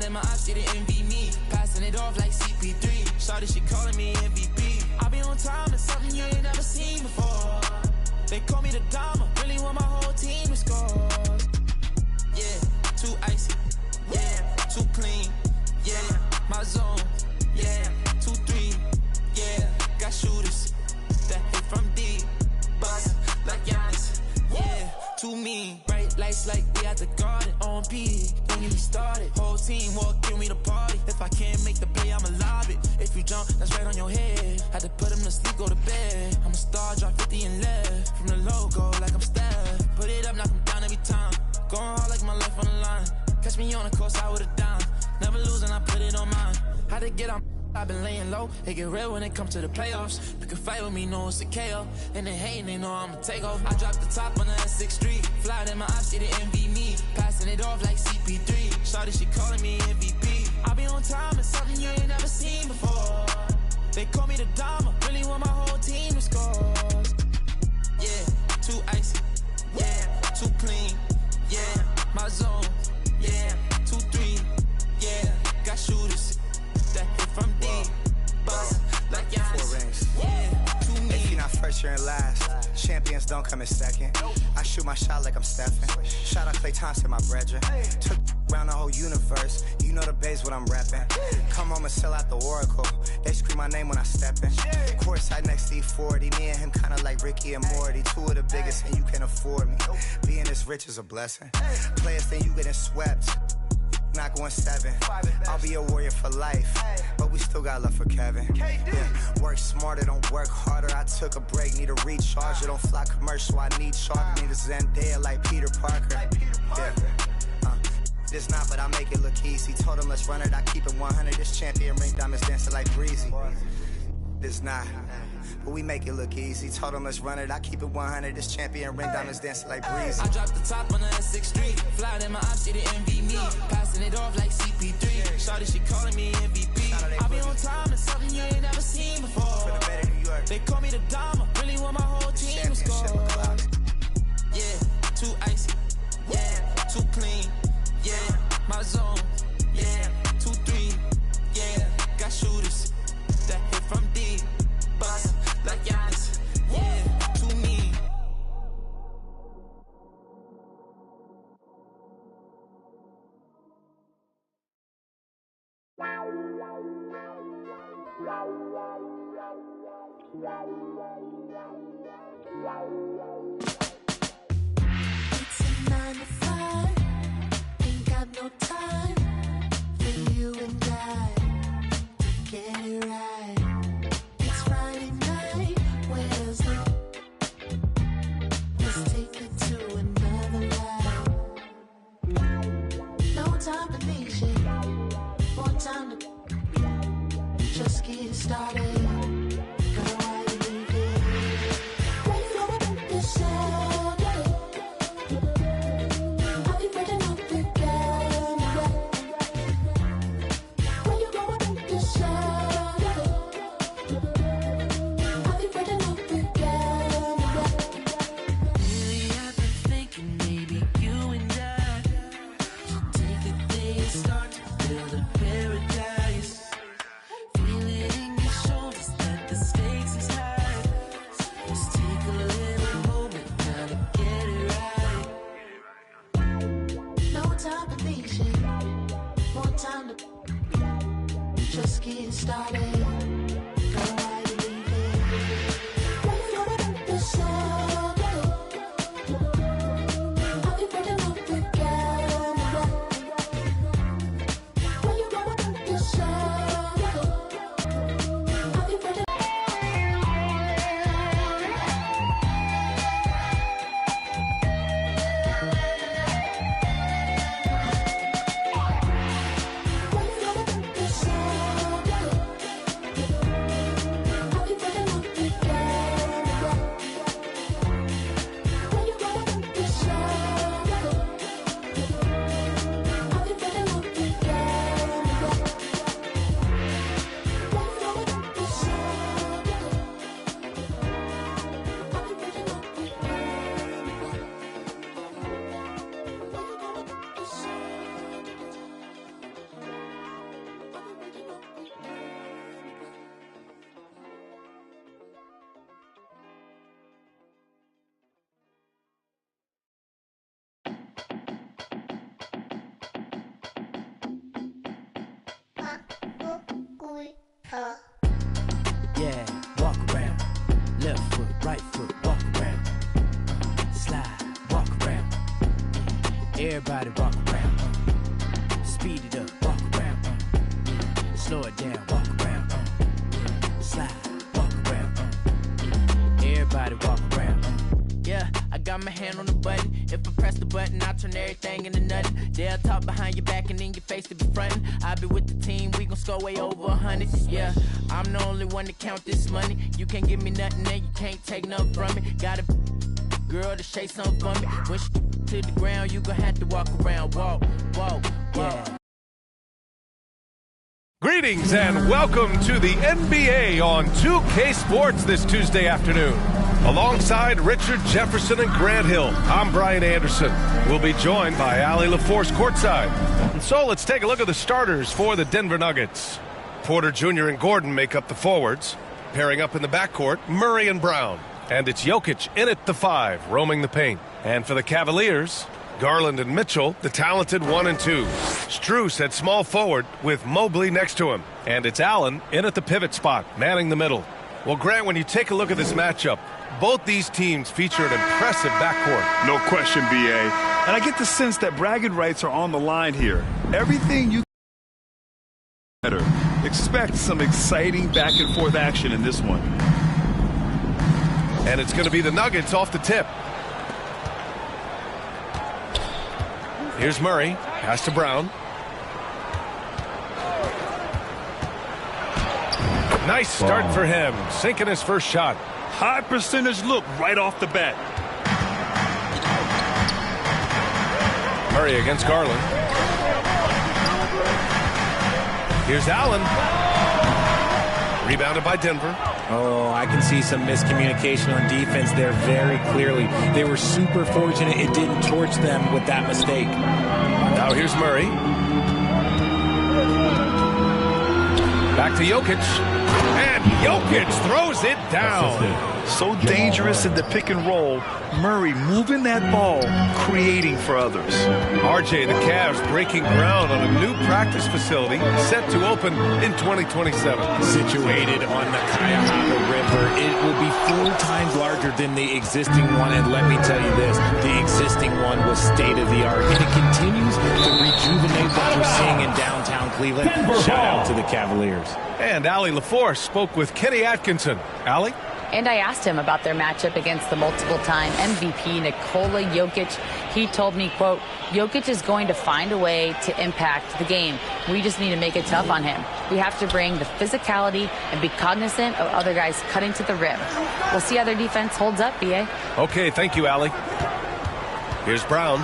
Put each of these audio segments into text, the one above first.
Slide in my eyes, she didn't envy me. Passing it off like CP3. Shawty, she calling me MVP. I be on time, it's something you ain't never seen before. They call me the Dama, really want my whole team to score. Yeah, too icy. Yeah, too clean. Yeah, my zone. Yeah, 2-3. Yeah, got shooters that hit from deep. Bust like Giannis. Yeah, too mean. Bright lights like we at the garden. On P, don't get me started. Whole team walk in, we the party. If I can't make the play, I'ma lob it. If you jump, that's right on your head. Had to put him to sleep, go to bed. I'm a star, drop 50 and left. From the logo, like I'm Steph. Put it up, knock him down every time. Going hard like my life on the line. Catch me on the course, I would've dimed. Never losing, I put it on mine. Had to get on, I've been laying low. It get real when it comes to the playoffs. You can fight with me, know it's a KO. And they hating, they know I'ma take off. I dropped the top on the S6 Street. Fly in my eyes, she didn't envy me. Passing it off like CP3. Shawty, she calling me MVP. I be on time, it's something you ain't never seen before. They call me the Dama, really want my whole team to score. Yeah, too icy. Yeah, too clean. Yeah, my zone. Yeah, 2-3. Yeah, got shooters that hit from deep. Bust like Giannis. Yeah, too mean. If you're not first, you're in last. Champions don't come in second. I shoot my shot like I'm Stephen. Shout out Klay Thompson, my brethren. Took around the whole universe. You know the base what I'm rapping. Come home and sell out the Oracle. They scream my name when I step in. Courtside next to E40. Me and him kinda like Ricky and Morty. Two of the biggest and you can't afford me. Being this rich is a blessing. Players think you getting swept. Not going 7. I'll be a warrior for life, but we still got love for Kevin. Yeah, work smarter, don't work harder. I took a break, need a recharger. Don't fly commercial, I need charter. Need a Zendaya like Peter Parker. Yeah, this not, but I make it look easy. Told him let's run it, I keep it 100. This champion ring diamonds dancing like breezy. This not, but we make it look easy. Told him let's run it, I keep it 100. This champion ring diamonds dancing like breezy. I dropped the top on the S6 Street. Fly in my eyes, she didn't envy me. Passing it off like CP3. Shawty, she calling me MVP. I be on time, it's something you ain't never seen before. They call me the Dama, really want my whole team to score. Yeah, too icy. Yeah, too clean. Yeah, my zone. Yeah, 2-3. Yeah, got shooters that hit from deep. Bust like Giannis. Yeah, too mean. It's a 9 to 5. Ain't got no time for you and I to get it right. It's Friday night. Where's the? Let's take it to another ride. No time to be shit. More time to just get started. Just get started. Go right and leave it. When you know what I'm saying, I'll be putting up the camera. When you know what I'm saying, I'll be putting. When you know what I'm saying. Yeah, walk around. Left foot, right foot, walk around. Slide, walk around. Everybody walk around. Speed it up, walk around. Slow it down, walk around. Slide, walk around. Everybody walk around. Yeah, I got my hand on the button. If I press the button, I turn everything into nothing. They'll talk behind your back and in your face to be frontin'. I be with the team, we gon' score way over 100. Yeah, I'm the only one to count this money. You can't give me nothing and you can't take nothing from me. Got a girl to shake something for me. When she to the ground, you gon' have to walk around. Walk, walk, walk. Greetings and welcome to the NBA on 2K Sports this Tuesday afternoon. Alongside Richard Jefferson and Grant Hill, I'm Brian Anderson. We'll be joined by Allie LaForce courtside. And so let's take a look at the starters for the Denver Nuggets. Porter Jr. and Gordon make up the forwards. Pairing up in the backcourt, Murray and Brown. And it's Jokic in at the 5, roaming the paint. And for the Cavaliers, Garland and Mitchell, the talented 1 and 2. Strus at small forward with Mobley next to him. And it's Allen in at the pivot spot, manning the middle. Well, Grant, when you take a look at this matchup, both these teams feature an impressive backcourt. No question, B.A. And I get the sense that bragging rights are on the line here. Everything you better. Expect some exciting back-and-forth action in this one. And it's going to be the Nuggets off the tip. Here's Murray. Pass to Brown. Nice start for him. Sinking his first shot. High percentage look right off the bat. Murray against Garland. Here's Allen. Rebounded by Denver. Oh, I can see some miscommunication on defense there very clearly. They were super fortunate it didn't torch them with that mistake. Now here's Murray. Back to Jokic. And Jokic throws it down. So dangerous in the pick and roll. Murray moving that ball, creating for others. RJ, the Cavs breaking ground on a new practice facility set to open in 2027. Situated on the Cuyahoga River, it will be 4 times larger than the existing one. And let me tell you this, the existing one was state-of-the-art. And it continues to rejuvenate what we're seeing in downtown Cleveland. Shout out to the Cavaliers. And Allie LaForce spoke with Kenny Atkinson. Allie? And I asked him about their matchup against the multiple-time MVP Nikola Jokic. He told me, quote, Jokic is going to find a way to impact the game. We just need to make it tough on him. We have to bring the physicality and be cognizant of other guys cutting to the rim. We'll see how their defense holds up, B.A. Okay, thank you, Allie. Here's Brown.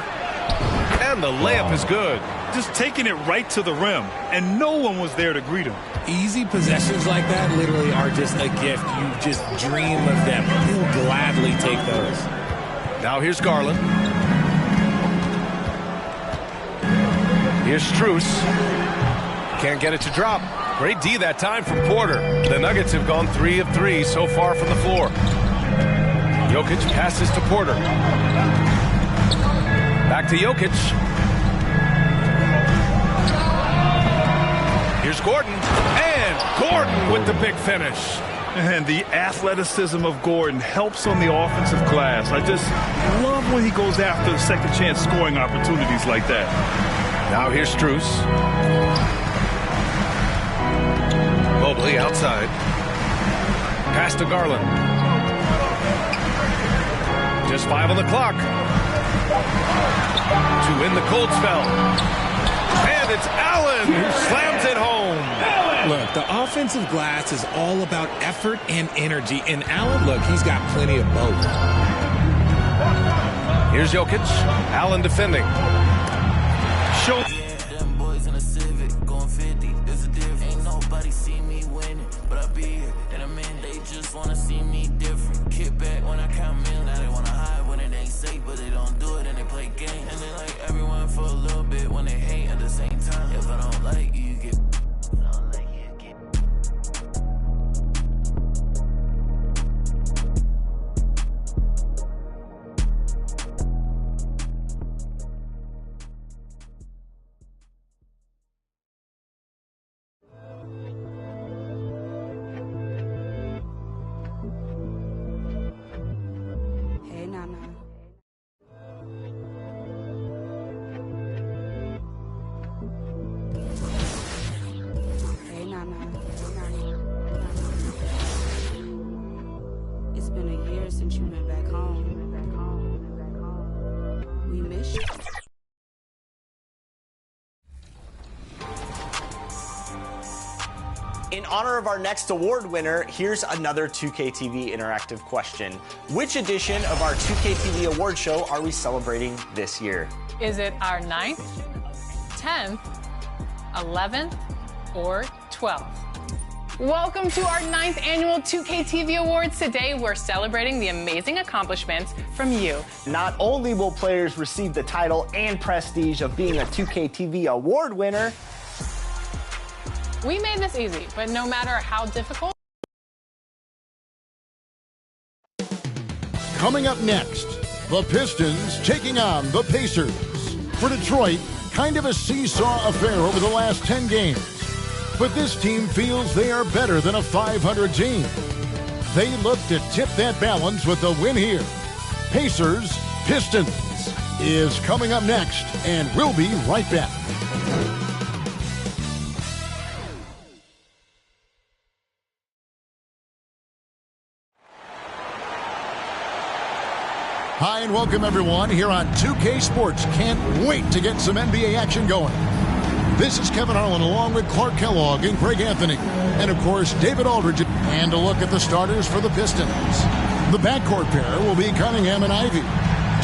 And the layup is good. Just taking it right to the rim, and no one was there to greet him. Easy possessions like that literally are just a gift. You just dream of them. He'll gladly take those. Now here's Garland. Here's Strus. Can't get it to drop. Great D that time from Porter. The Nuggets have gone 3 of 3 so far from the floor. Jokic passes to Porter. Back to Jokic. Here's Gordon. And Gordon with the big finish. And the athleticism of Gordon helps on the offensive glass. I just love when he goes after the second chance scoring opportunities like that. Now here's Strus. Mobley outside. Pass to Garland. Just 5 on the clock. To win the cold spell. And it's Allen who slams it home. Look, the offensive glass is all about effort and energy. And Allen, look, he's got plenty of both. Here's Jokic. Allen defending. Show. Them boys in a Civic going 50. There's a difference. Ain't nobody see me winning, but I be here in a minute. They just wanna see me different. Kick back when I count millions. Now they wanna hide when it ain't safe, but they don't do it and they play games. And they like everyone for a little bit when they hate at the same time. If I don't like you, you get. In honor of our next award winner, here's another 2K TV interactive question. Which edition of our 2K TV award show are we celebrating this year? Is it our 9th, 10th, 11th, or 12th? Welcome to our 9th annual 2K TV Awards. Today, we're celebrating the amazing accomplishments from you. Not only will players receive the title and prestige of being a 2K TV award winner, we made this easy, but no matter how difficult. Coming up next, the Pistons taking on the Pacers. For Detroit, kind of a seesaw affair over the last 10 games. But this team feels they are better than a 500 team. They look to tip that balance with the win here. Pacers, Pistons is coming up next, and we'll be right back. Hi, and welcome everyone here on 2K Sports. Can't wait to get some NBA action going. This is Kevin Harlan along with Clark Kellogg and Greg Anthony. And of course, David Aldridge. And a look at the starters for the Pistons. The backcourt pair will be Cunningham and Ivy.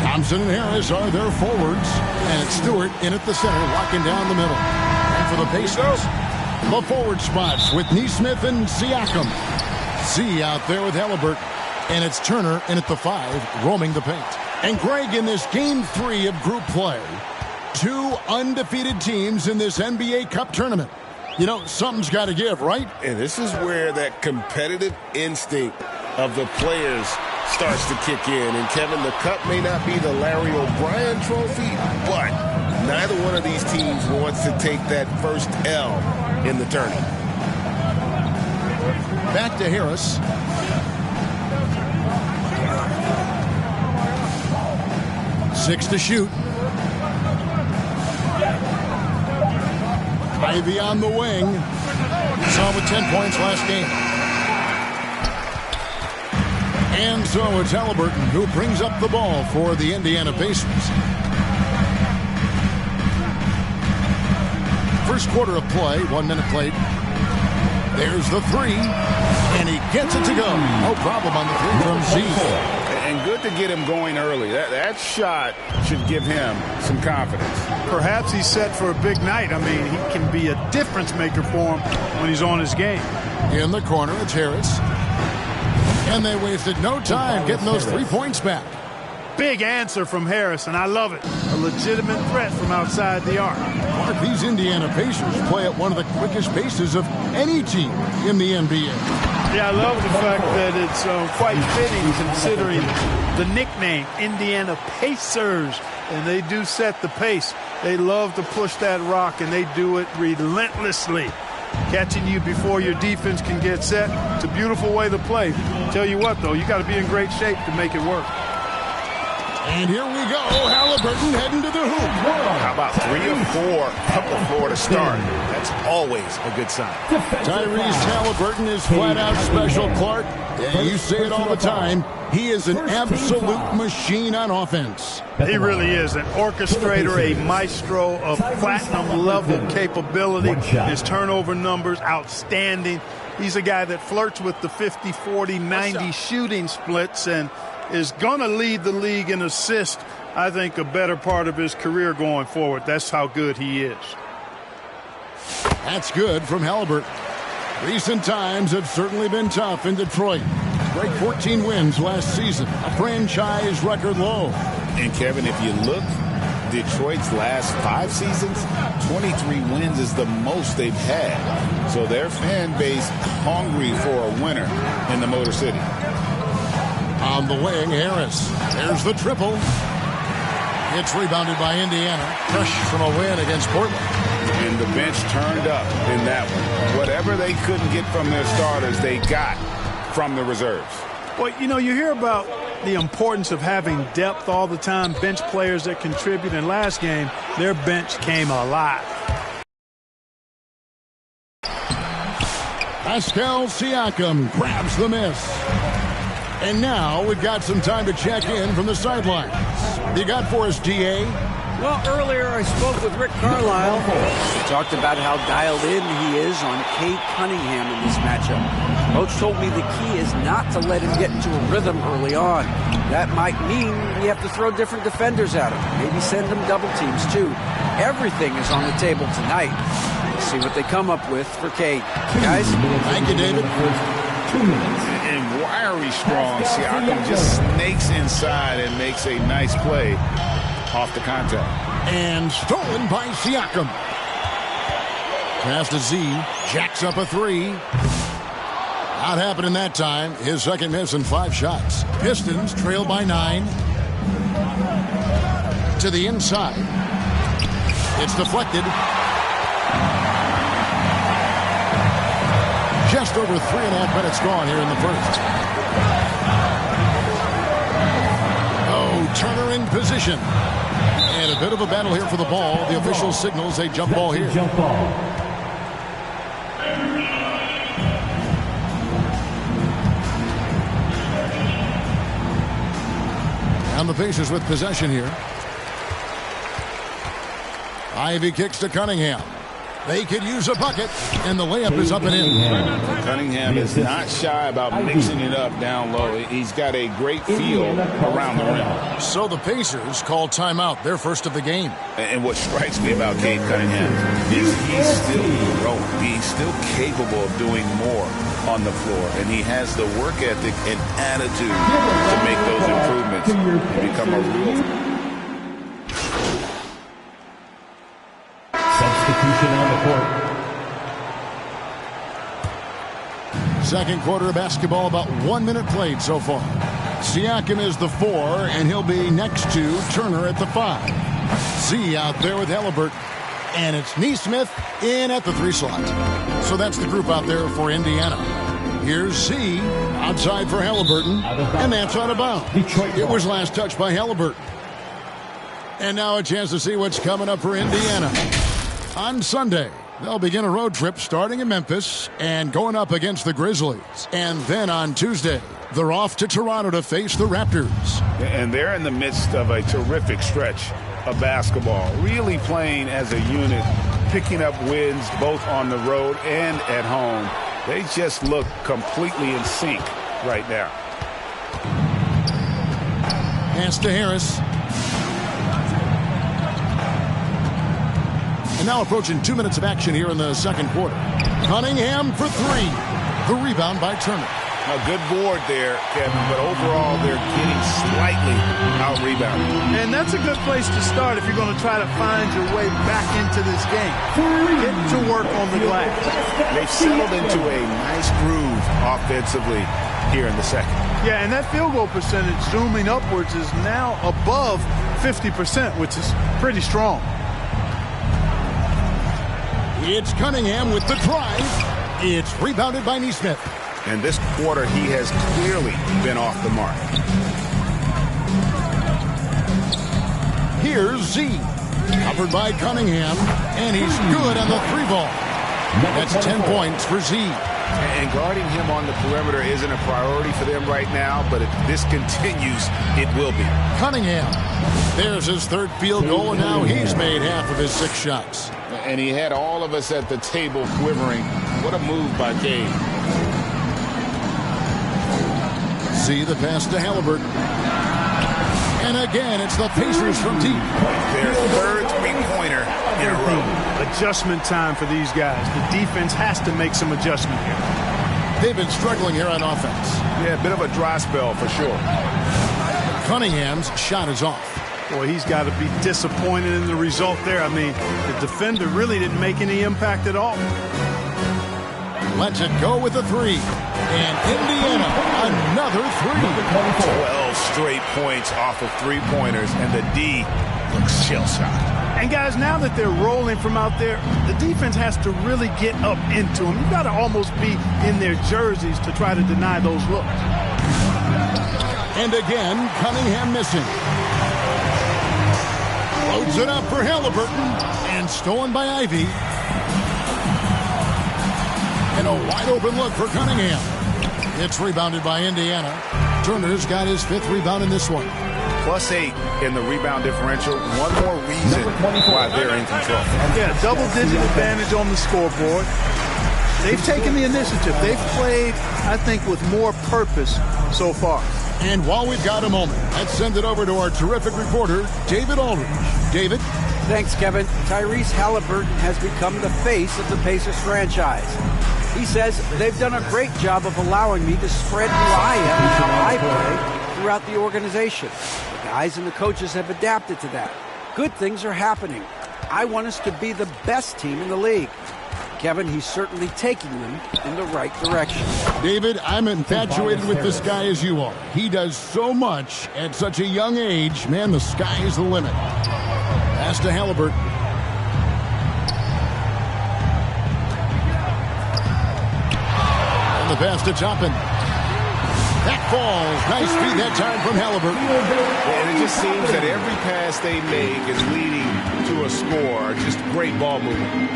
Thompson and Harris are their forwards. And it's Stewart in at the center, locking down the middle. And for the Pacers, the forward spots with Nesmith and Siakam. Z out there with Halliburton. And it's Turner in at the 5, roaming the paint. And Greg, in this Game 3 of group play, 2 undefeated teams in this NBA Cup tournament. You know, something's got to give, right? And this is where that competitive instinct of the players starts to kick in. And, Kevin, the Cup may not be the Larry O'Brien trophy, but neither one of these teams wants to take that first L in the tournament. Back to Harris. Six to shoot. Ivy on the wing. Saw with 10 points last game. And so it's Halliburton who brings up the ball for the Indiana Pacers. First quarter of play, 1 minute played. There's the 3, and he gets it to go. No problem on the 3 from Z. And good to get him going early. That shot should give him some confidence. Perhaps he's set for a big night. I mean, he can be a difference maker for him when he's on his game. In the corner, it's Harris. And they wasted no time getting those 3 points back. Big answer from Harris, and I love it. A legitimate threat from outside the arc. Mark, these Indiana Pacers play at one of the quickest paces of any team in the NBA. Yeah, I love the fact that it's quite fitting considering the nickname, Indiana Pacers. And they do set the pace. They love to push that rock, and they do it relentlessly. Catching you before your defense can get set. It's a beautiful way to play. Tell you what, though, you got to be in great shape to make it work. And here we go. Halliburton heading to the hoop. How about 3 or 4 up the floor to start? That's always a good sign. Tyrese Halliburton is flat out special, Clark. Yeah, you say it all the time. He is an absolute machine on offense. He really is an orchestrator, a maestro of platinum-level capability. His turnover numbers, outstanding. He's a guy that flirts with the 50, 40, 90 shooting splits and is going to lead the league in assists, I think, a better part of his career going forward. That's how good he is. That's good from Halliburton. Recent times have certainly been tough in Detroit. Great 14 wins last season, a franchise record low. And, Kevin, if you look, Detroit's last 5 seasons, 23 wins is the most they've had. So their fan base hungry for a winner in the Motor City. On the wing, Harris. There's the triple. It's rebounded by Indiana. Fresh from a win against Portland. And the bench turned up in that one. Whatever they couldn't get from their starters, they got from the reserves. Well, you know, you hear about the importance of having depth all the time, bench players that contribute. In last game, their bench came alive. Pascal Siakam grabs the miss. And now we've got some time to check in from the sidelines. You got for us, DA? Well, earlier I spoke with Rick Carlisle. He talked about how dialed in he is on Cade Cunningham in this matchup. Coach told me the key is not to let him get into a rhythm early on. That might mean we have to throw different defenders at him. Maybe send him double teams too. Everything is on the table tonight. Let's see what they come up with for Cade. Guys? Thank you, David. And wiry strong. Siakam just snakes inside and makes a nice play off the contact. And stolen by Siakam. Pass to Z. Jacks up a three. Not happening that time. His second miss in 5 shots. Pistons trail by 9. To the inside. It's deflected. Just over 3.5 minutes gone here in the first. Oh, Turner in position. And a bit of a battle here for the ball. The official signals a jump ball here. Jump ball. And the Pacers with possession here. Ivy kicks to Cunningham. They could use a bucket, and the layup is up and in. Cunningham is not shy about mixing it up down low. He's got a great feel around the rim. So the Pacers call timeout, their first of the game. And what strikes me about Cade Cunningham is he's still growing. He's still capable of doing more on the floor, and he has the work ethic and attitude to make those improvements and become a real. Substitution on the court. Second quarter of basketball, about 1 minute played so far. Siakam is the 4, and he'll be next to Turner at the 5. Z out there with Halliburton. And it's Neesmith in at the 3 slot. So that's the group out there for Indiana. Here's Z outside for Halliburton, and that's out of bounds. It was last touched by Halliburton. And now a chance to see what's coming up for Indiana. On Sunday, they'll begin a road trip starting in Memphis and going up against the Grizzlies. And then on Tuesday, they're off to Toronto to face the Raptors. And they're in the midst of a terrific stretch of basketball, really playing as a unit, picking up wins both on the road and at home. They just look completely in sync right now. Pass to Harris. And now approaching 2 minutes of action here in the second quarter. Cunningham for 3. The rebound by Turner. A good board there, Kevin, but overall they're getting slightly out-rebounded. And that's a good place to start if you're going to try to find your way back into this game. Get to work on the glass. They've settled into a nice groove offensively here in the second. Yeah, and that field goal percentage zooming upwards is now above 50%, which is pretty strong. It's Cunningham with the drive. It's rebounded by Neesmith. And this quarter, he has clearly been off the mark. Here's Z. Covered by Cunningham. And he's good on the 3-ball. That's 10 points for Z. And guarding him on the perimeter isn't a priority for them right now, but if this continues, it will be. Cunningham. There's his third field goal, and now he's made half of his 6 shots. And he had all of us at the table quivering. What a move by Cade. See the pass to Halliburton. And again, it's the Pacers from deep. Their third three-pointer in a row. Adjustment time for these guys. The defense has to make some adjustment here. They've been struggling here on offense. Yeah, a bit of a dry spell for sure. Cunningham's shot is off. Boy, he's got to be disappointed in the result there. I mean, the defender really didn't make any impact at all. Lets it go with a 3. And Indiana, another 3. 12 straight points off of three-pointers, and the D looks shell-shocked. And guys, now that they're rolling from out there, the defense has to really get up into them. You've got to almost be in their jerseys to try to deny those looks. And again, Cunningham missing. Loads it up for Halliburton, and stolen by Ivy. And a wide-open look for Cunningham. It's rebounded by Indiana. Turner's got his 5th rebound in this one. +8 in the rebound differential. One more reason why they're in control. Yeah, double-digit advantage on the scoreboard. They've taken the initiative. They've played, I think, with more purpose so far. And while we've got a moment, let's send it over to our terrific reporter, David Aldridge. David? Thanks, Kevin. Tyrese Halliburton has become the face of the Pacers franchise. He says they've done a great job of allowing me to spread who I am and how I play throughout the organization. The guys and the coaches have adapted to that. Good things are happening. I want us to be the best team in the league. Kevin, he's certainly taking them in the right direction. David, I'm infatuated with this guy as you are. He does so much at such a young age. Man, the sky is the limit. Pass to Halliburton. And the pass to Toppin. That falls. Nice feed that time from Halliburton. And it just seems that every pass they make is leading to a score. Just great ball movement.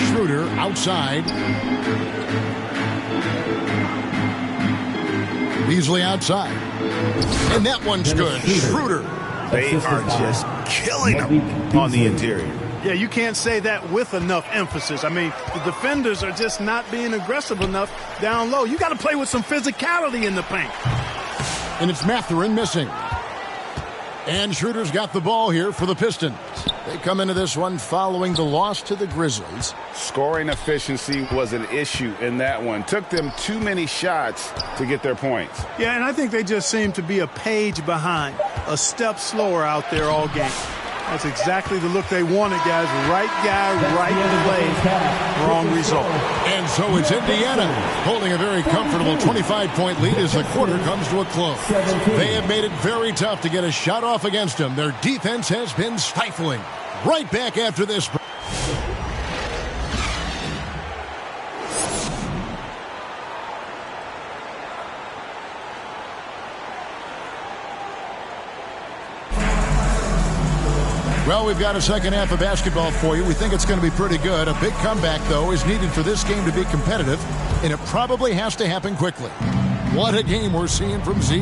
Schroeder outside. Beasley outside. And that one's good. Schroeder. They are just killing them on the interior. Yeah, you can't say that with enough emphasis. I mean, the defenders are just not being aggressive enough down low. You got to play with some physicality in the paint. And it's Mathurin missing. And Schroeder's got the ball here for the Pistons. They come into this one following the loss to the Grizzlies. Scoring efficiency was an issue in that one. Took them too many shots to get their points. Yeah, and I think they just seem to be a page behind, a step slower out there all game. That's exactly the look they wanted, guys. Right guy, right play, wrong result. And so it's Indiana holding a very comfortable 25-point lead as the quarter comes to a close. They have made it very tough to get a shot off against them. Their defense has been stifling. Right back after this. Well, we've got a second half of basketball for you. We think it's going to be pretty good. A big comeback, though, is needed for this game to be competitive, and it probably has to happen quickly. What a game we're seeing from Z.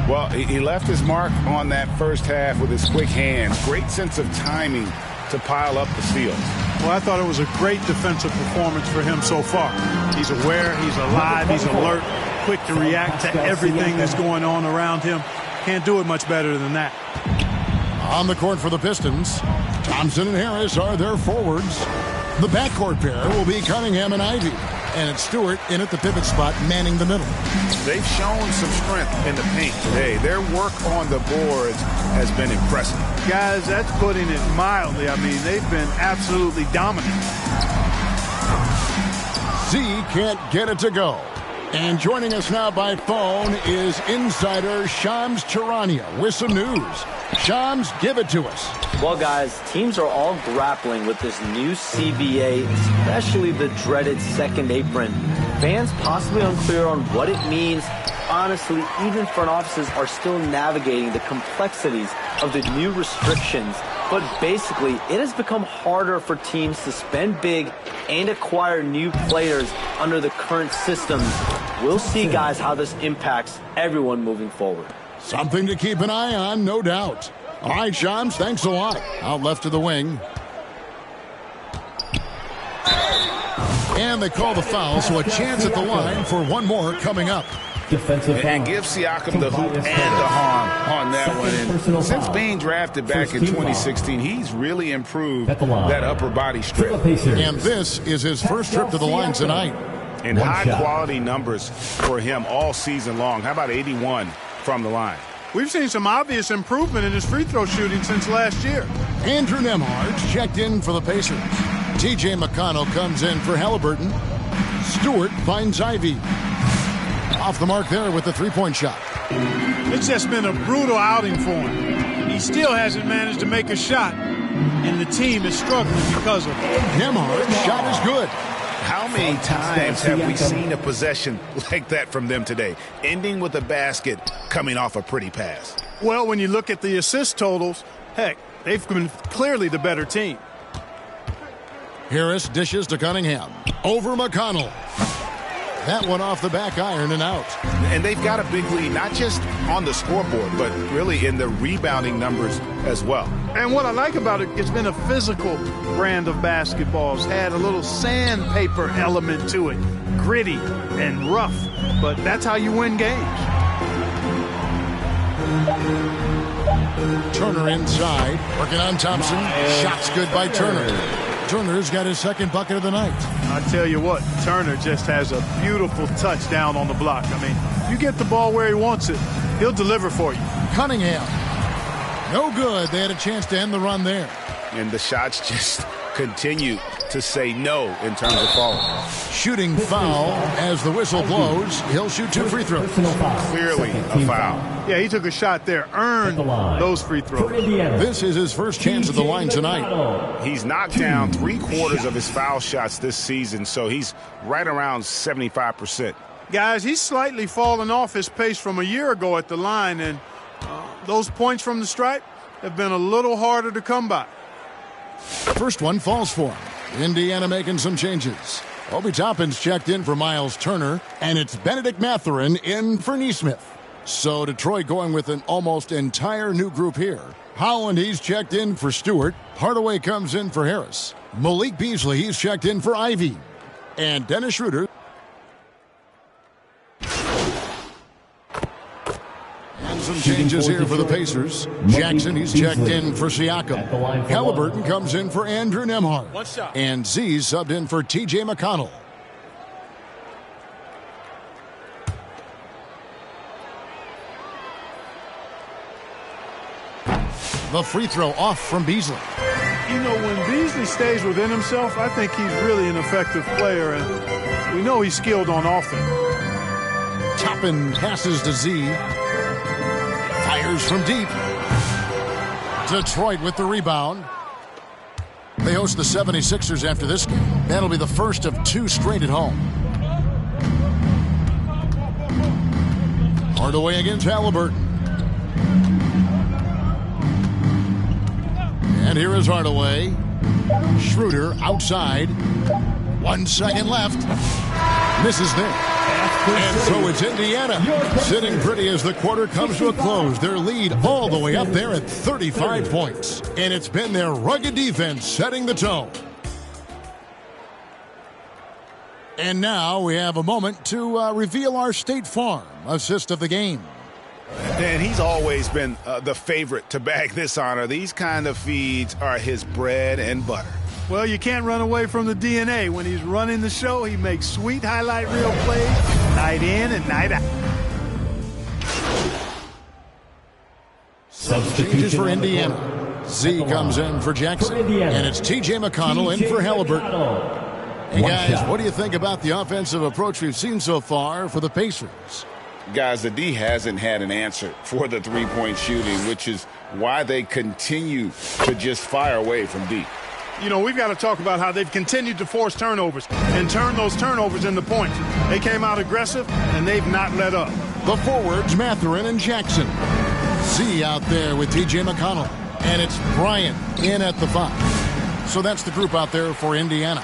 Well, he left his mark on that first half with his quick hands. Great sense of timing to pile up the steals. Well, I thought it was a great defensive performance for him so far. He's aware, he's alive, he's alert, quick to react to everything that's going on around him. Can't do it much better than that. On the court for the Pistons, Thompson and Harris are their forwards. The backcourt pair will be Cunningham and Ivy. And it's Stewart in at the pivot spot, manning the middle. They've shown some strength in the paint today. Their work on the boards has been impressive. Guys, that's putting it mildly. I mean, they've been absolutely dominant. Z can't get it to go. And joining us now by phone is insider Shams Charania with some news. Shams, give it to us. Well, guys, teams are all grappling with this new CBA, especially the dreaded second apron. Fans possibly unclear on what it means. Honestly, even front offices are still navigating the complexities of the new restrictions. But basically, it has become harder for teams to spend big and acquire new players under the current systems. We'll see, guys, how this impacts everyone moving forward. Something to keep an eye on, no doubt. All right, Shams, thanks a lot. Out left to the wing. And they call the foul, so a chance at the line for one more coming up. And give Siakam the hoop and the harm on that one. And since being drafted back in 2016, he's really improved that upper body strip. And this is his first trip to the line tonight. And high-quality numbers for him all season long. How about 81 from the line? We've seen some obvious improvement in his free throw shooting since last year. Andrew Nembhard checked in for the Pacers. T.J. McConnell comes in for Halliburton. Stewart finds Ivy. Off the mark there with the three-point shot. It's just been a brutal outing for him. He still hasn't managed to make a shot, and the team is struggling because of it. Nembhard's shot is good. How many times have we seen a possession like that from them today, ending with a basket coming off a pretty pass? Well, when you look at the assist totals, heck, they've been clearly the better team. Harris dishes to Cunningham. Over McConnell. That one off the back iron and out. And they've got a big lead, not just on the scoreboard, but really in the rebounding numbers as well. And what I like about it, it's been a physical brand of basketball. It's had a little sandpaper element to it, gritty and rough, but that's how you win games. Turner inside, working on Thompson. Shots good by Turner. Turner's got his second bucket of the night. I tell you what, Turner just has a beautiful touch down on the block. I mean, you get the ball where he wants it, he'll deliver for you. Cunningham. No good. They had a chance to end the run there. And the shots just continue to say no in terms of falling. Shooting foul as the whistle blows. He'll shoot 2 free throws. Clearly a foul. Yeah, he took a shot there, earned those free throws. This is his first chance at the line tonight. He's knocked down 3/4 of his foul shots this season, so he's right around 75%. Guys, he's slightly fallen off his pace from a year ago at the line, and those points from the stripe have been a little harder to come by. First one falls for him. Indiana making some changes. Obi Toppin's checked in for Miles Turner, and it's Benedict Mathurin in for Nesmith. So Detroit going with an almost entire new group here. Howland, he's checked in for Stewart. Hardaway comes in for Harris. Malik Beasley, he's checked in for Ivy. And Dennis Schroeder. And some changes here for the Pacers. Jackson, he's checked in for Siakam. Halliburton comes in for Andrew Nembhard. And Z subbed in for T.J. McConnell. The free throw off from Beasley. You know, when Beasley stays within himself, I think he's really an effective player, and we know he's skilled on offense. Toppin passes to Z. Fires from deep. Detroit with the rebound. They host the 76ers after this game. That'll be the first of 2 straight at home. Hardaway against Halliburton. And here is Hardaway. Schroeder outside. 1 second left. Misses there. And so it's Indiana sitting pretty as the quarter comes to a close. Their lead all the way up there at 35 points. And it's been their rugged defense setting the tone. And now we have a moment to reveal our State Farm assist of the game. And he's always been the favorite to bag this honor. These kind of feeds are his bread and butter. Well, you can't run away from the DNA. When he's running the show, he makes sweet highlight reel plays night in and night out. Changes for Indiana. Z comes in for Jackson. And it's T.J. McConnell in for Halliburton. Hey, guys, what do you think about the offensive approach we've seen so far for the Pacers? Guys, the D hasn't had an answer for the three-point shooting, which is why they continue to just fire away from deep. You know, we've got to talk about how they've continued to force turnovers and turn those turnovers into points. They came out aggressive, and they've not let up. The forwards, Mathurin and Jackson. Z out there with T.J. McConnell. And it's Bryant in at the 5. So that's the group out there for Indiana.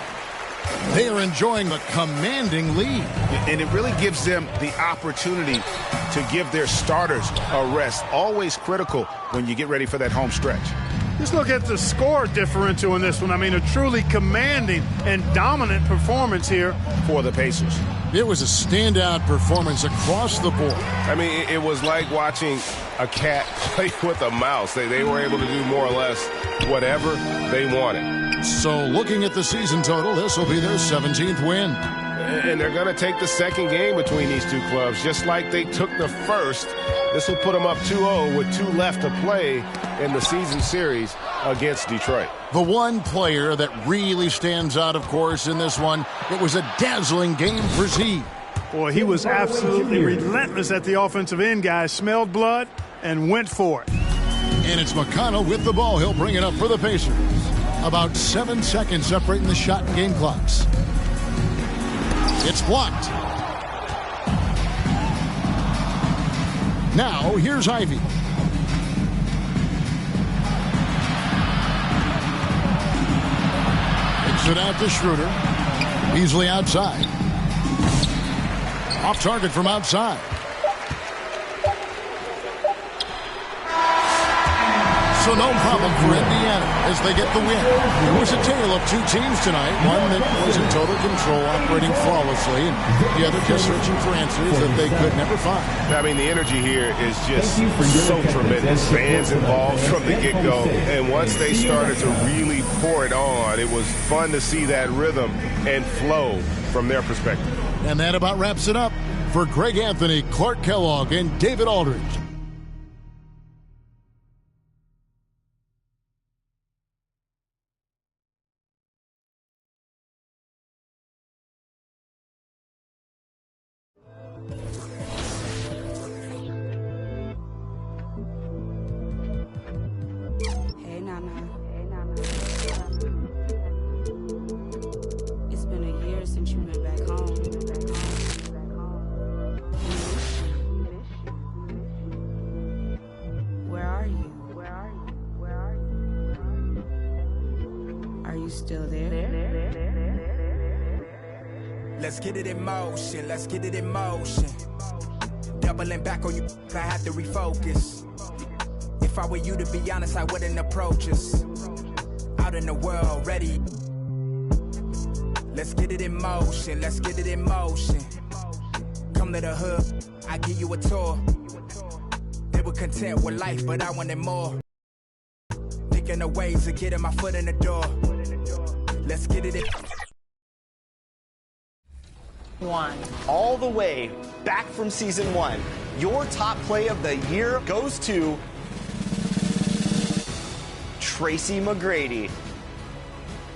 They are enjoying the commanding lead. And it really gives them the opportunity to give their starters a rest. Always critical when you get ready for that home stretch. Just look at the score differential in this one. I mean, a truly commanding and dominant performance here for the Pacers. It was a standout performance across the board. I mean, it was like watching a cat play with a mouse. They were able to do more or less whatever they wanted. So looking at the season total, this will be their 17th win. And they're going to take the second game between these two clubs, just like they took the first. This will put them up 2-0 with 2 left to play in the season series against Detroit. The one player that really stands out, of course, in this one, it was a dazzling game for Z. Boy, he was absolutely relentless at the offensive end, guys. Smelled blood and went for it. And it's McConnell with the ball. He'll bring it up for the Pacers. About 7 seconds separating the shot and game clocks. It's blocked. Now, here's Ivy. Kicks it out to Schroeder. Beasley outside. Off target from outside. So no problem for Indiana as they get the win. It was a tale of two teams tonight. One that was in total control, operating flawlessly, and the other just searching for answers that they could never find. I mean, the energy here is just so tremendous. Fans involved from the get-go. And once they started to really pour it on, it was fun to see that rhythm and flow from their perspective. And that about wraps it up for Greg Anthony, Clark Kellogg, and David Aldridge. Let's get it in motion, let's get it in motion. Doubling back on you, I had to refocus. If I were you, to be honest, I wouldn't approach us. Out in the world, ready. Let's get it in motion, let's get it in motion. Come to the hood, I give you a tour. They were content with life, but I wanted more. Thinking of ways of getting my foot in the door. Let's get it in. All the way back from season 1, your top play of the year goes to Tracy McGrady.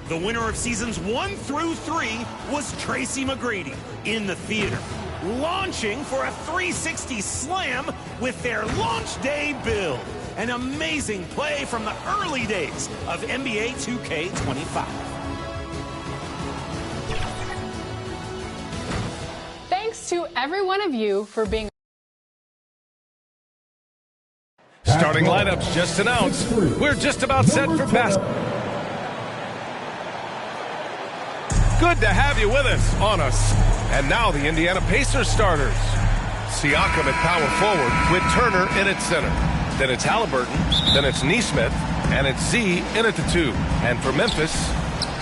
The winner of seasons 1 through 3 was Tracy McGrady in the theater, launching for a 360 slam with their launch day build. An amazing play from the early days of NBA 2K25. Thanks to every one of you for being. Starting lineups just announced. We're just about set for basketball. Good to have you with us on us. And now the Indiana Pacers starters. Siakam at power forward with Turner in at center. Then it's Halliburton, then it's Nesmith, and it's Z in at the 2. And for Memphis,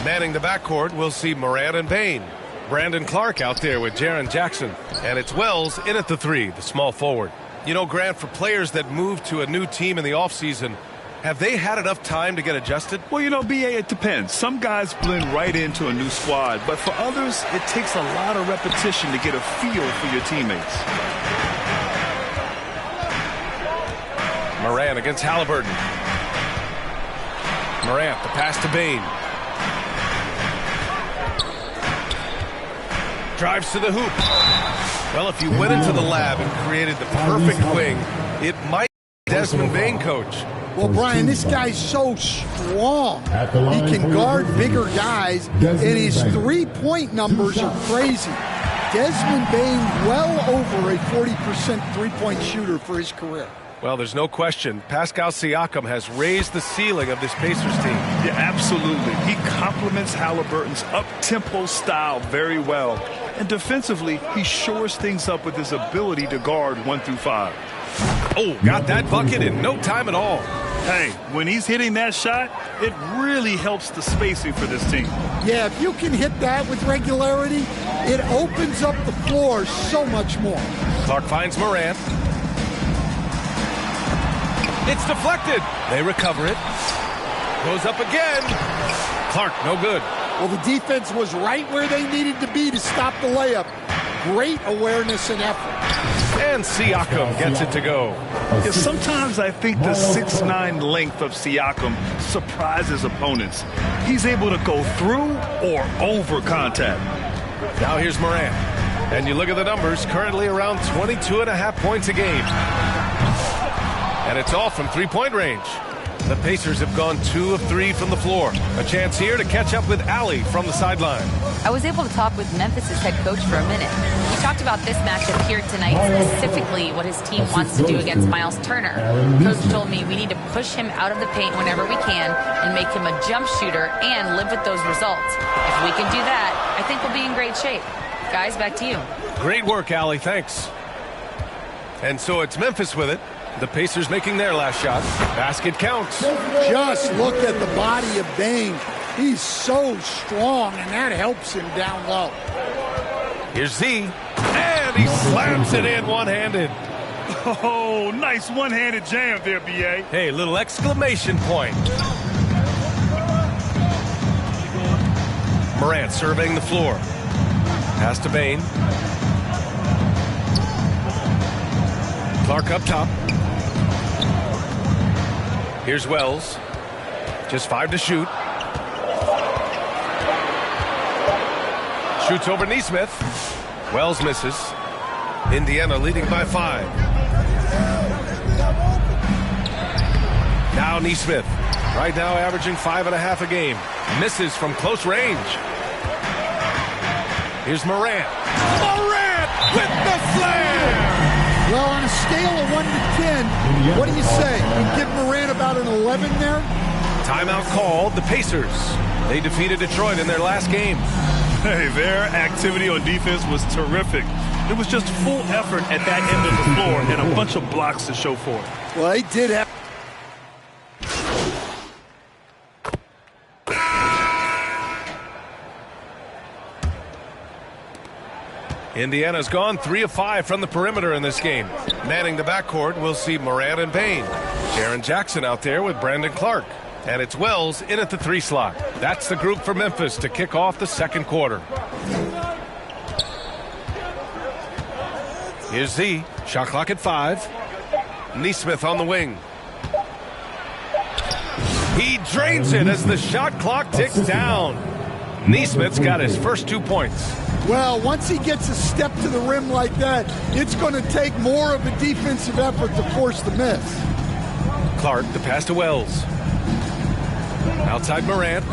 manning the backcourt, we'll see Morant and Bane. Brandon Clark out there with Jaren Jackson. And it's Wells in at the 3, the small forward. You know, Grant, for players that move to a new team in the offseason, have they had enough time to get adjusted? Well, you know, B.A., it depends. Some guys blend right into a new squad, but for others, it takes a lot of repetition to get a feel for your teammates. Morant against Halliburton. Morant, the pass to Bane. Drives to the hoop. Well, if you went into the lab and created the perfect wing, it might be Desmond Bane, coach. Well, Brian, this guy's so strong. He can guard bigger guys, and his three-point numbers are crazy. Desmond Bane, well over a 40% three-point shooter for his career. Well, there's no question. Pascal Siakam has raised the ceiling of this Pacers team. Yeah, absolutely. He complements Halliburton's up-tempo style very well. And defensively, he shores things up with his ability to guard 1 through 5. Oh, got that bucket in no time at all. Hey, when he's hitting that shot, it really helps the spacing for this team. Yeah, if you can hit that with regularity, it opens up the floor so much more. Clark finds Morant. It's deflected. They recover it. Goes up again. Clark, no good. Well, the defense was right where they needed to be to stop the layup. Great awareness and effort. And Siakam gets it to go. Yeah, sometimes I think the 6'9" length of Siakam surprises opponents. He's able to go through or over contact. Now here's Morant. And you look at the numbers, currently around 22.5 points a game. And it's all from three-point range. The Pacers have gone 2 of 3 from the floor. A chance here to catch up with Allie from the sideline. I was able to talk with Memphis' head coach for a minute. We talked about this matchup here tonight, specifically what his team wants to do against Miles Turner. Coach told me we need to push him out of the paint whenever we can and make him a jump shooter and live with those results. If we can do that, I think we'll be in great shape. Guys, back to you. Great work, Allie. Thanks. And so it's Memphis with it. The Pacers making their last shot. Basket counts. Just look at the body of Bane. He's so strong, and that helps him down low. Here's Z, and he slams it in one-handed. Oh, nice one-handed jam there, B.A. Hey, little exclamation point. Morant surveying the floor. Pass to Bane. Clark up top. Here's Wells. Just 5 to shoot. Shoots over Nesmith. Wells misses. Indiana leading by 5. Now Nesmith. Right now averaging 5.5 a game. Misses from close range. Here's Morant. Morant with the flare! Well, on a scale of 1 to 10, what do you say? You give Morant about an 11 there? Timeout called. The Pacers. They defeated Detroit in their last game. Hey, their activity on defense was terrific. It was just full effort at that end of the floor and a bunch of blocks to show for it. Well, they did have... Indiana's gone 3 of 5 from the perimeter in this game. Manning the backcourt, we'll see Morant and Bane. Jaren Jackson out there with Brandon Clark. And it's Wells in at the 3 slot. That's the group for Memphis to kick off the second quarter. Here's Z. Shot clock at 5. Nesmith on the wing. He drains it as the shot clock ticks down. Nesmith's got his first 2 points. Well, once he gets a step to the rim like that, it's going to take more of a defensive effort to force the miss. Clark, the pass to Wells. Outside Morant.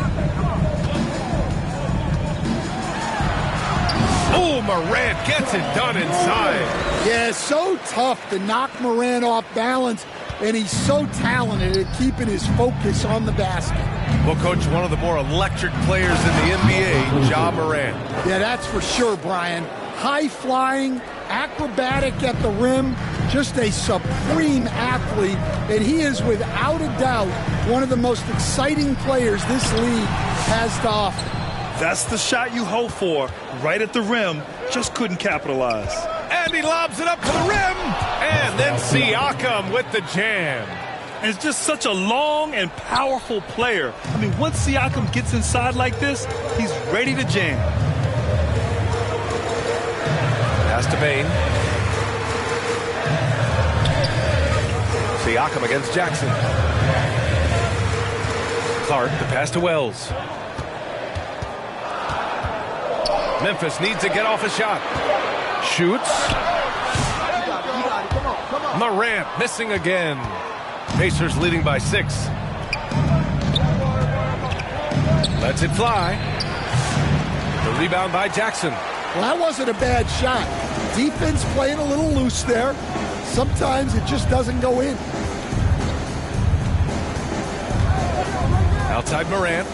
Oh, Morant gets it done inside. Yeah, so tough to knock Morant off balance, and he's so talented at keeping his focus on the basket. Well, Coach, one of the more electric players in the NBA, Ja Morant. Yeah, that's for sure, Brian. High-flying, acrobatic at the rim, just a supreme athlete, and he is without a doubt one of the most exciting players this league has to offer. That's the shot you hope for, right at the rim, just couldn't capitalize. And he lobs it up to the rim, and then Siakam with the jam. And it's just such a long and powerful player. I mean, once Siakam gets inside like this, he's ready to jam. Pass to Bane. Siakam against Jackson. Clark, the pass to Wells. Memphis needs to get off a shot. Shoots. Morant missing again. Pacers leading by 6. Lets it fly. The rebound by Jackson. Well, that wasn't a bad shot. Defense playing a little loose there. Sometimes it just doesn't go in. Outside Morant.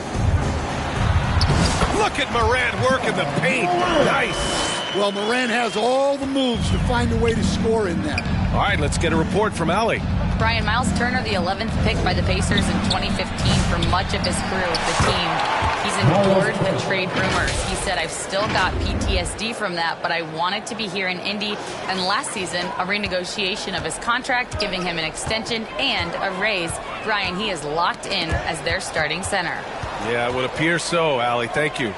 Look at Morant working the paint. Nice. Well, Morant has all the moves to find a way to score in there. All right, let's get a report from Allie. Brian, Miles Turner, the 11th pick by the Pacers in 2015 for much of his career with the team. He's endured the trade rumors. He said, I've still got PTSD from that, but I wanted to be here in Indy. And last season, a renegotiation of his contract, giving him an extension and a raise. Brian, he is locked in as their starting center. Yeah, it would appear so, Allie. Thank you.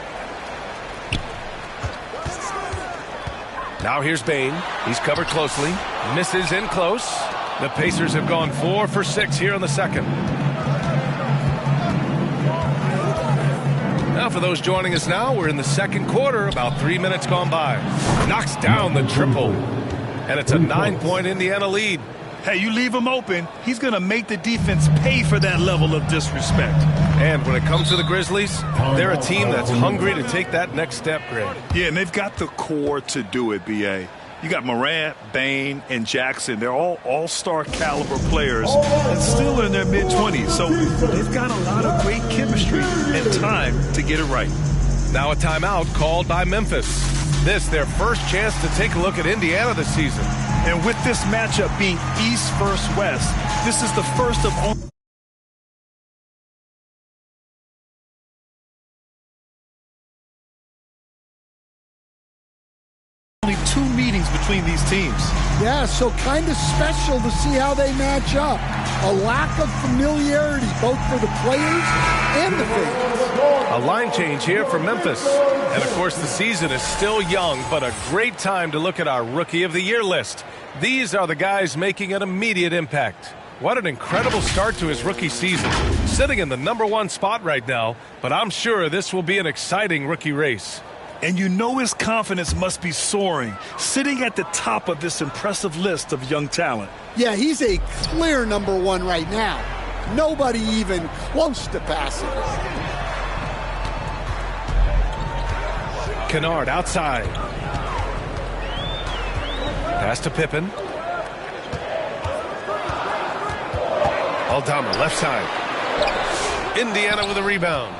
Now here's Bane. He's covered closely. Misses in close. The Pacers have gone 4 for 6 here in the second. Now for those joining us now, we're in the second quarter, about 3 minutes gone by. Knocks down the triple. And it's a 9-point Indiana lead. Hey, you leave him open, he's going to make the defense pay for that level of disrespect. And when it comes to the Grizzlies, they're a team that's hungry to take that next step, Greg. Yeah, and they've got the core to do it, B.A. You got Morant, Bane, and Jackson. They're all all-star caliber players and still in their mid-20s. So they've got a lot of great chemistry and time to get it right. Now a timeout called by Memphis. this their first chance to take a look at Indiana this season. And with this matchup being East versus West, this is the first of only 2 meetings between these teams. Yeah, so kind of special to see how they match up. A lack of familiarity, both for the players and the fans. A line change here for Memphis. And, of course, the season is still young, but a great time to look at our Rookie of the Year list. These are the guys making an immediate impact. What an incredible start to his rookie season. Sitting in the #1 spot right now, but I'm sure this will be an exciting rookie race. And you know his confidence must be soaring, sitting at the top of this impressive list of young talent. Yeah, he's a clear #1 right now. Nobody even close to passing. Kennard outside. Pass to Pippen. Aldama left side. Indiana with a rebound.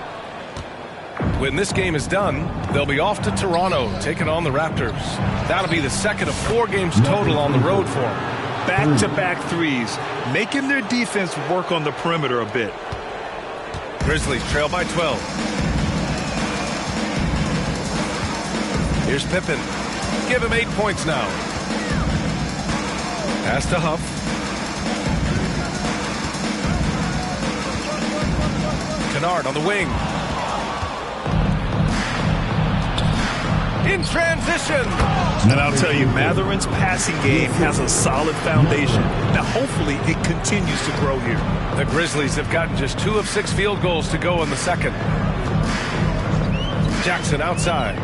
When this game is done, they'll be off to Toronto, taking on the Raptors. That'll be the second of 4 games total on the road for them. Back-to-back threes, making their defense work on the perimeter a bit. Grizzlies trail by 12. Here's Pippen. Give him 8 points now. Pass to Huff. Kennard on the wing. In transition. And I'll tell you, Matherin's passing game has a solid foundation. Now, hopefully, it continues to grow here. The Grizzlies have gotten just 2 of 6 field goals to go in the second. Jackson outside.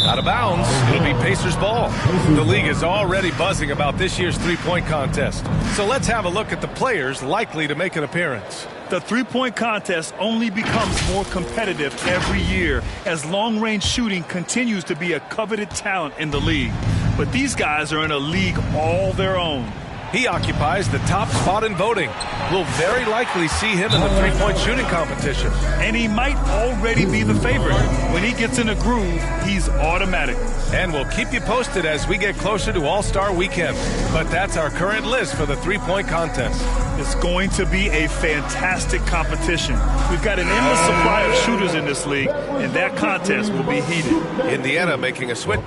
Out of bounds. It'll be Pacers ball. The league is already buzzing about this year's three-point contest. So let's have a look at the players likely to make an appearance. The three-point contest only becomes more competitive every year as long-range shooting continues to be a coveted talent in the league. But these guys are in a league all their own. He occupies the top spot in voting. We'll very likely see him in the three-point shooting competition. And he might already be the favorite. When he gets in a groove, he's automatic. And we'll keep you posted as we get closer to All-Star Weekend. But that's our current list for the three-point contest. It's going to be a fantastic competition. We've got an endless supply of shooters in this league, and that contest will be heated. Indiana making a switch.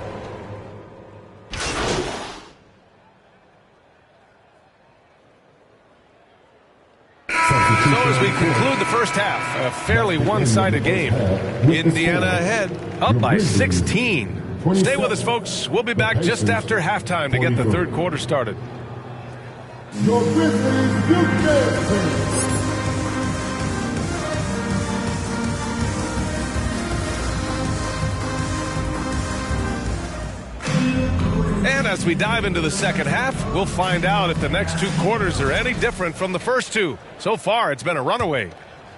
So as we conclude the first half, a fairly one-sided game. Indiana ahead, up by 16. Stay with us, folks. We'll be back just after halftime to get the third quarter started. Your And as we dive into the second half, we'll find out if the next 2 quarters are any different from the first 2. So far, it's been a runaway.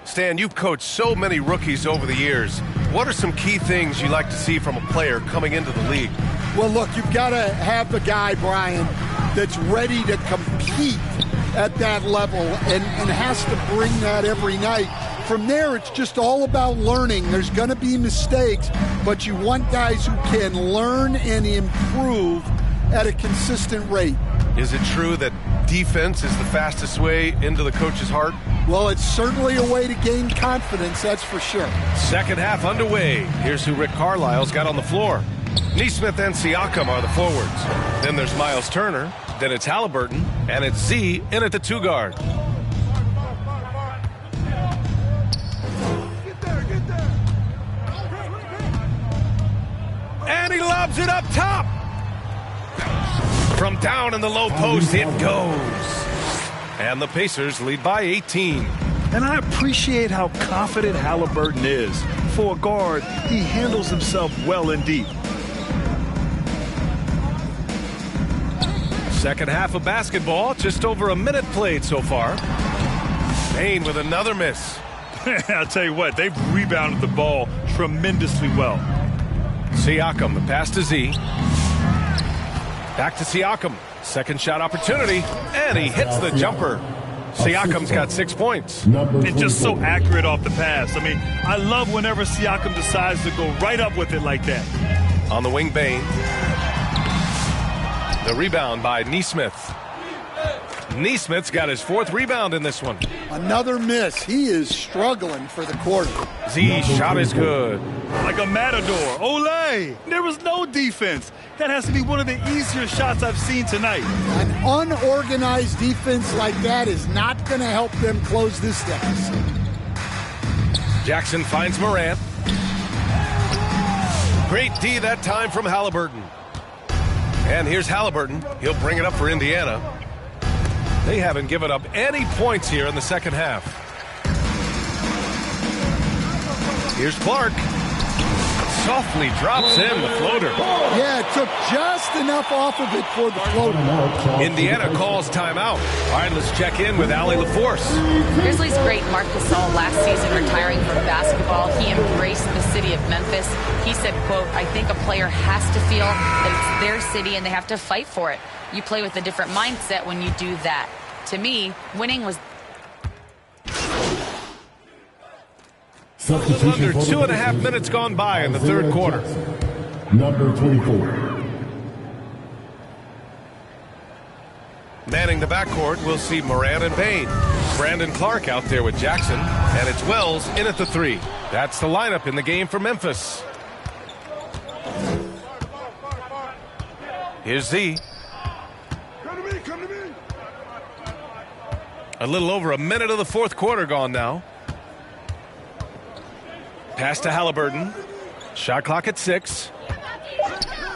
Stan, you've coached so many rookies over the years. What are some key things you like to see from a player coming into the league? Well, look, you've got to have the guy, Brian, that's ready to compete at that level and has to bring that every night. From there, it's just all about learning. There's going to be mistakes, but you want guys who can learn and improve at a consistent rate. Is it true that defense is the fastest way into the coach's heart? Well, it's certainly a way to gain confidence, that's for sure. Second half underway. Here's who Rick Carlisle's got on the floor. Neesmith and Siakam are the forwards. Then there's Miles Turner. Then it's Halliburton. And it's Z in at the 2 guard. And he lobs it up top. From down in the low post, it goes. And the Pacers lead by 18. And I appreciate how confident Halliburton is. For a guard, he handles himself well and deep. Second half of basketball, just over a minute played so far. Payne with another miss. I'll tell you what, they've rebounded the ball tremendously well. Siakam, the pass to Z. Back to Siakam. Second shot opportunity, and he hits the jumper. Siakam's got 6 points. And just so accurate off the pass. I mean, I love whenever Siakam decides to go right up with it like that. On the wing, Bain. The rebound by Nesmith. Nesmith's got his 4th rebound in this one. Another miss. He is struggling for the quarter. Z shot is good. Like a matador. Olay! There was no defense. That has to be one of the easier shots I've seen tonight. An unorganized defense like that is not going to help them close this deficit. Jackson finds Morant. Great D that time from Halliburton. And here's Halliburton. He'll bring it up for Indiana. They haven't given up any points here in the second half. Here's Clark. Softly drops in the floater. Yeah, it took just enough off of it for the floater. Indiana calls timeout. All right, let's check in with Allie LaForce. Grizzlies great Marc Gasol last season retiring from basketball. He embraced the city of Memphis. He said, quote, I think a player has to feel that it's their city and they have to fight for it. You play with a different mindset when you do that. To me, winning was... A little under 2.5 minutes gone by in the third quarter. Number 24. Manning the backcourt, we'll see Morant and Bain. Brandon Clark out there with Jackson, and it's Wells in at the 3. That's the lineup in the game for Memphis. Here's Z. A little over a minute of the fourth quarter gone now. Pass to Halliburton. Shot clock at 6.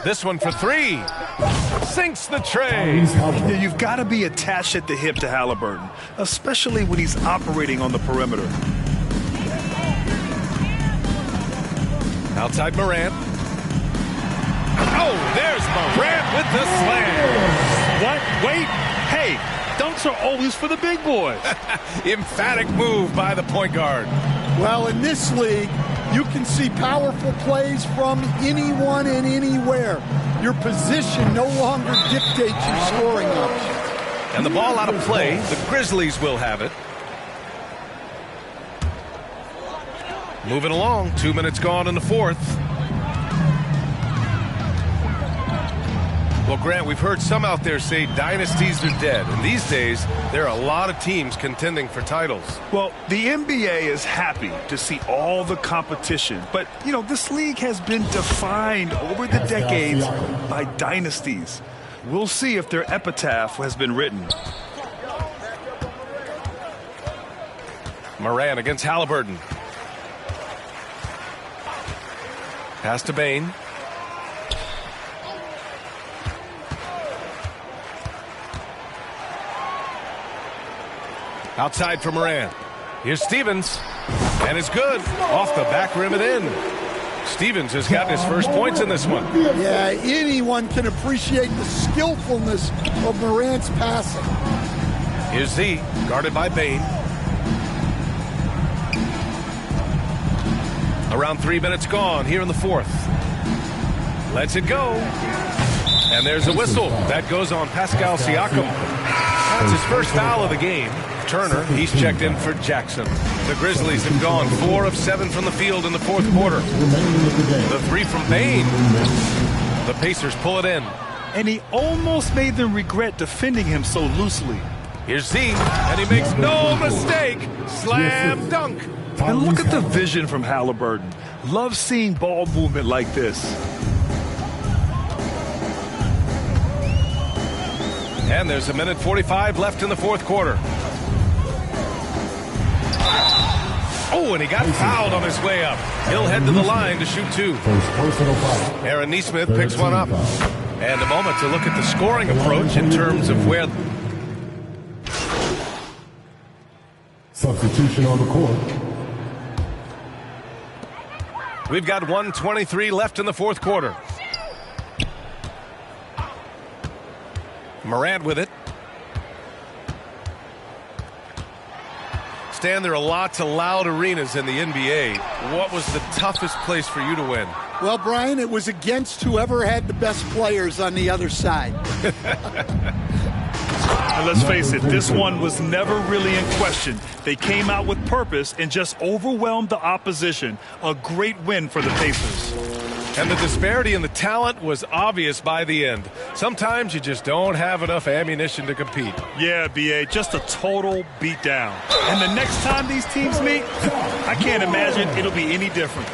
This one for 3. Sinks the tray. Yeah, you've got to be attached at the hip to Halliburton, especially when he's operating on the perimeter. Outside Morant. Oh, there's Morant with the slam. What? Wait. Hey, dunks are always for the big boys. Emphatic move by the point guard. Well, in this league, you can see powerful plays from anyone and anywhere. Your position no longer dictates your scoring options. And the ball out of play. The Grizzlies will have it. Moving along. 2 minutes gone in the fourth. Well, Grant, we've heard some out there say dynasties are dead. And these days, there are a lot of teams contending for titles. Well, the NBA is happy to see all the competition. But, you know, this league has been defined over the decades by dynasties. We'll see if their epitaph has been written. Morant against Halliburton. Pass to Bain. Outside for Morant. Here's Stevens. And it's good. Off the back rim and in. Stevens has gotten his first points in this one. Yeah, anyone can appreciate the skillfulness of Morant's passing. Here's Z, guarded by Bain. Around 3 minutes gone here in the fourth. Lets it go. And there's a whistle. That goes on Pascal Siakam. That's his first foul of the game. Turner, he's checked in for Jackson. The Grizzlies have gone 4 of 7 from the field in the fourth quarter. The 3 from Bain. The Pacers pull it in. And he almost made them regret defending him so loosely. Here's Z, and he makes no mistake. Slam dunk. And look at the vision from Halliburton. Love seeing ball movement like this. And there's 1:45 left in the fourth quarter. Oh, and he got fouled on his way up. He'll head to the line to shoot 2. Aaron Nesmith picks one up. And a moment to look at the scoring approach in terms of where... Substitution on the court. We've got 1:23 left in the fourth quarter. Morant with it. Stan, there are lots of loud arenas in the NBA. What was the toughest place for you to win? Well, Brian, it was against whoever had the best players on the other side. And let's face it, this one was never really in question. They came out with purpose and just overwhelmed the opposition. A great win for the Pacers. And the disparity in the talent was obvious by the end. Sometimes you just don't have enough ammunition to compete. Yeah, B.A., just a total beatdown. And the next time these teams meet, I can't imagine it'll be any different.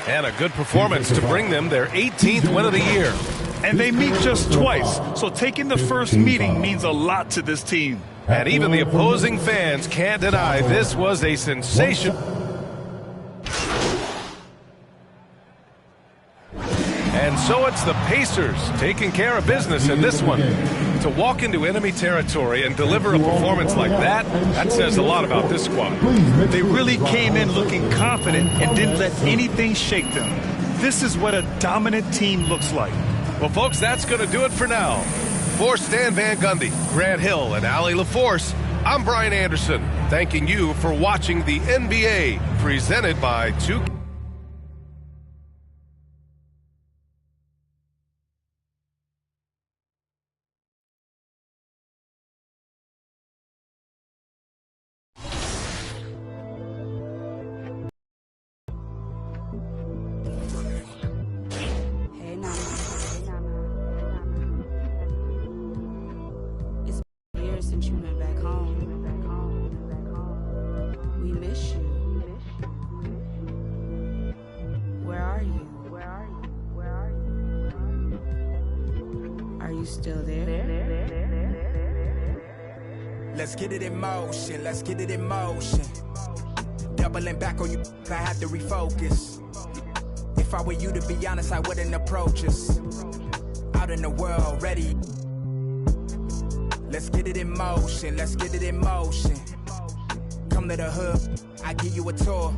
And a good performance to bring them their 18th win of the year. And they meet just twice, so taking the first meeting means a lot to this team. And even the opposing fans can't deny this was a sensation. And so it's the Pacers taking care of business in this one. To walk into enemy territory and deliver a performance like that, that says a lot about this squad. They really came in looking confident and didn't let anything shake them. This is what a dominant team looks like. Well, folks, that's going to do it for now. For Stan Van Gundy, Grant Hill, and Allie LaForce, I'm Brian Anderson, thanking you for watching the NBA, presented by 2K. Since you went back home, we miss you. Where are you? Are you still there? Let's get it in motion, let's get it in motion. Doubling back on you, I have to refocus. If I were you, to be honest, I wouldn't approach us. Out in the world, ready. Let's get it in motion, let's get it in motion. Come to the hood, I give you a tour.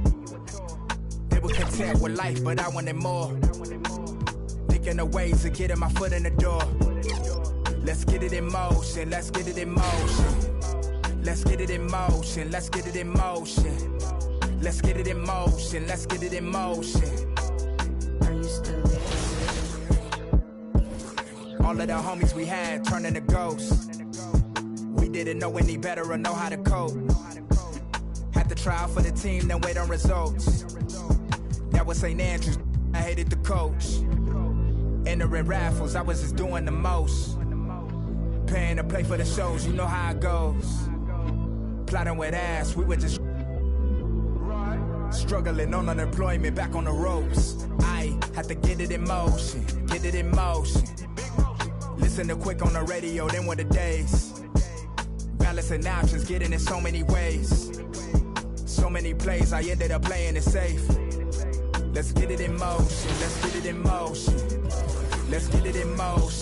They were content with life, but I wanted more. Thinking of ways to getting my foot in the door. Let's get it in motion, let's get it in motion. Let's get it in motion, let's get it in motion. Let's get it in motion, let's get it in motion. Are you still there? All of the homies we had turning to ghosts. We didn't know any better or know how to cope. Had to try out for the team, then wait on results. That was St. Andrews, I hated the coach. Entering raffles, I was just doing the most. Paying to play for the shows, you know how it goes. Plotting with ass, we were just struggling on unemployment, back on the ropes. I had to get it in motion, get it in motion. Listen to Quick on the radio, then were the days. Balancing options, getting in so many ways. So many plays, I ended up playing it safe. Let's get it in motion, let's get it in motion. Let's get it in motion.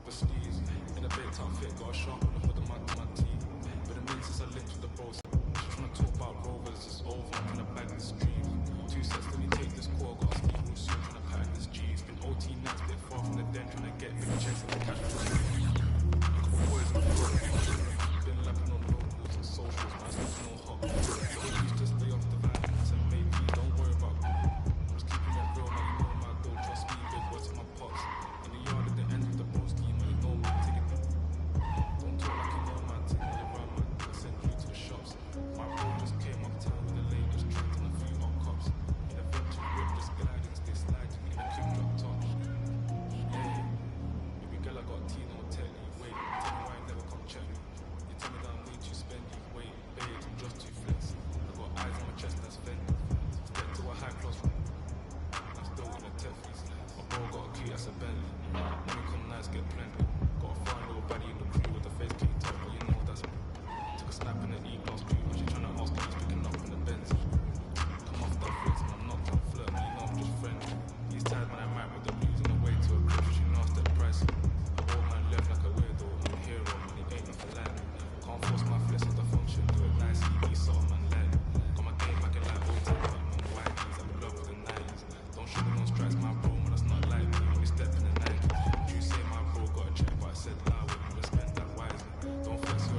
The skis in a big time fit, got a sharp on the hood of my team. But it means since I linked with the bros, trying to talk about rovers, it's over, I'm trying to bag this dream. 2 sets, let me take this call, got a ski room soon, trying to pack this G's. Been OT nights, bit far from the den, trying to get big checks and the cash for the couple boys in the floor. Been lapping on locals and socials, man, it's no hot. So used to stay off the van, and maybe don't worry about me. I'm just keeping it real, man, you know my goal, trust me, big words to my pops. In the yard at the end of the bro scheme, you know me, take it. Don't talk like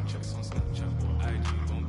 checks on Snapchat or IG. Don't